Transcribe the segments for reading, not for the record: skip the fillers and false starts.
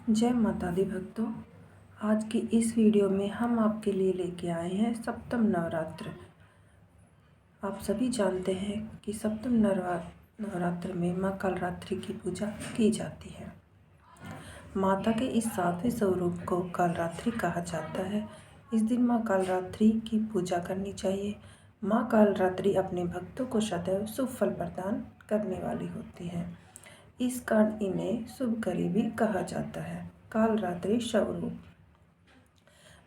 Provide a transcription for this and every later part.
जय माता दी भक्तों। आज की इस वीडियो में हम आपके लिए लेके आए हैं सप्तम नवरात्र। आप सभी जानते हैं कि सप्तम नवरात्र में माँ कालरात्रि की पूजा की जाती है। माता के इस सातवें स्वरूप को कालरात्रि कहा जाता है। इस दिन माँ कालरात्रि की पूजा करनी चाहिए। माँ कालरात्रि अपने भक्तों को सदैव शुभ फल प्रदान करने वाली होती है। इस कारण इन्हें शुभकरी भी कहा जाता है। कालरात्रि स्वरूप।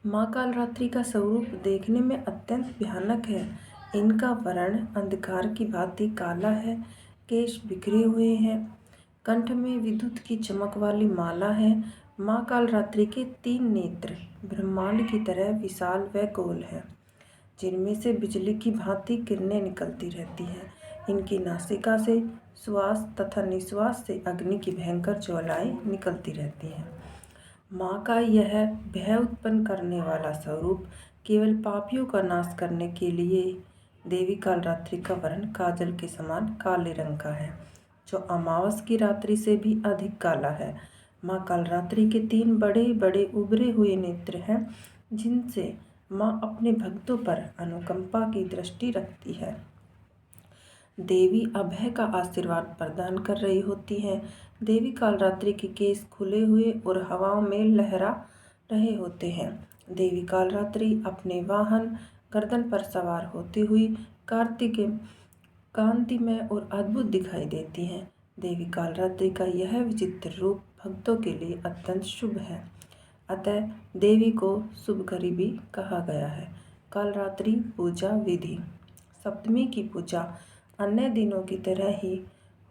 माँ कालरात्रि का स्वरूप देखने में अत्यंत भयानक है। इनका वर्ण अंधकार की भांति काला है। केश बिखरे हुए हैं। कंठ में विद्युत की चमक वाली माला है। माँ कालरात्रि के 3 नेत्र ब्रह्मांड की तरह विशाल व गोल हैं, जिनमें से बिजली की भांति किरणें निकलती रहती हैं। इनकी नासिका से श्वास तथा निश्वास से अग्नि की भयंकर ज्वालाएं निकलती रहती हैं। माँ का यह भय उत्पन्न करने वाला स्वरूप केवल पापियों का नाश करने के लिए देवी कालरात्रि का वर्ण काजल के समान काले रंग का है, जो अमावस की रात्रि से भी अधिक काला है। माँ कालरात्रि के 3 बड़े बड़े उभरे हुए नेत्र हैं, जिनसे माँ अपने भक्तों पर अनुकंपा की दृष्टि रखती है। देवी अभय का आशीर्वाद प्रदान कर रही होती हैं। देवी कालरात्रि के केश खुले हुए और हवाओं में लहरा रहे होते हैं। देवी कालरात्रि अपने वाहन गर्दन पर सवार होती हुई कार्तिकेय कांतिमय और अद्भुत दिखाई देती हैं। देवी कालरात्रि का यह विचित्र रूप भक्तों के लिए अत्यंत शुभ है, अतः देवी को शुभकरी भी कहा गया है। कालरात्रि पूजा विधि। सप्तमी की पूजा अन्य दिनों की तरह ही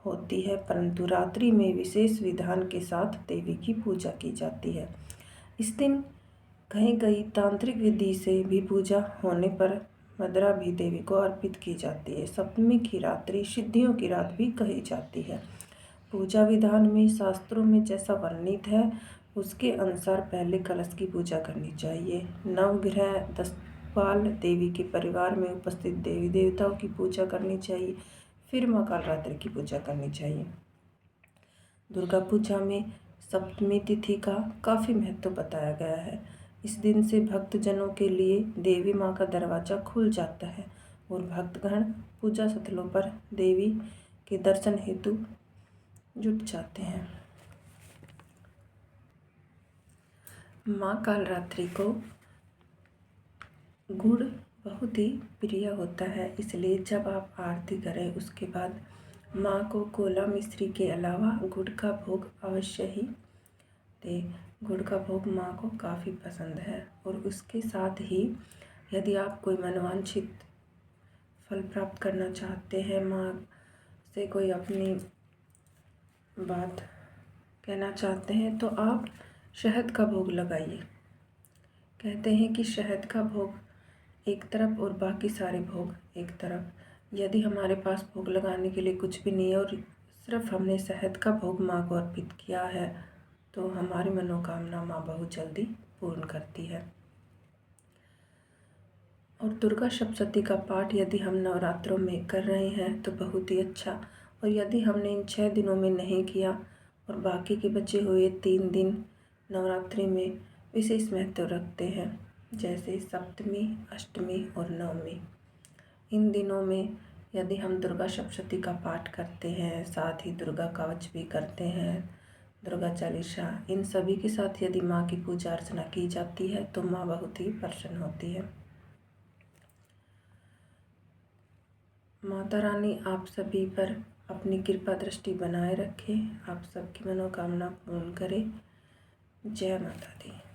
होती है, परंतु रात्रि में विशेष विधान के साथ देवी की पूजा की जाती है। इस दिन कहीं कहीं तांत्रिक विधि से भी पूजा होने पर मदरा भी देवी को अर्पित की जाती है। सप्तमी की रात्रि सिद्धियों की रात भी कही जाती है। पूजा विधान में शास्त्रों में जैसा वर्णित है उसके अनुसार पहले कलश की पूजा करनी चाहिए। नवग्रह दशपाल देवी के परिवार में उपस्थित देवी देवताओं की पूजा करनी चाहिए, फिर माँ कालरात्रि की पूजा करनी चाहिए। दुर्गा पूजा में सप्तमी तिथि का काफ़ी महत्व बताया गया है। इस दिन से भक्तजनों के लिए देवी माँ का दरवाज़ा खुल जाता है और भक्तगण पूजा स्थलों पर देवी के दर्शन हेतु जुट जाते हैं। माँ कालरात्रि को गुड़ बहुत ही प्रिय होता है, इसलिए जब आप आरती करें उसके बाद माँ को कोला मिश्री के अलावा गुड़ का भोग अवश्य ही दें। गुड़ का भोग माँ को काफ़ी पसंद है। और उसके साथ ही यदि आप कोई मनोवांछित फल प्राप्त करना चाहते हैं, माँ से कोई अपनी बात कहना चाहते हैं, तो आप शहद का भोग लगाइए। कहते हैं कि शहद का भोग एक तरफ और बाकी सारे भोग एक तरफ। यदि हमारे पास भोग लगाने के लिए कुछ भी नहीं है और सिर्फ हमने शहद का भोग माँ को अर्पित किया है, तो हमारी मनोकामना माँ बहुत जल्दी पूर्ण करती है। और दुर्गा सप्तशती का पाठ यदि हम नवरात्रों में कर रहे हैं तो बहुत ही अच्छा। और यदि हमने इन 6 दिनों में नहीं किया और बाकी के बचे हुए 3 दिन नवरात्रि में विशेष महत्व रखते हैं, जैसे सप्तमी, अष्टमी और नवमी, इन दिनों में यदि हम दुर्गा सप्तशती का पाठ करते हैं, साथ ही दुर्गा कवच भी करते हैं, दुर्गा चालीसा, इन सभी के साथ यदि माँ की पूजा अर्चना की जाती है तो माँ बहुत ही प्रसन्न होती है। माता रानी आप सभी पर अपनी कृपा दृष्टि बनाए रखे, आप सबकी मनोकामना पूर्ण करे। जय माता दी।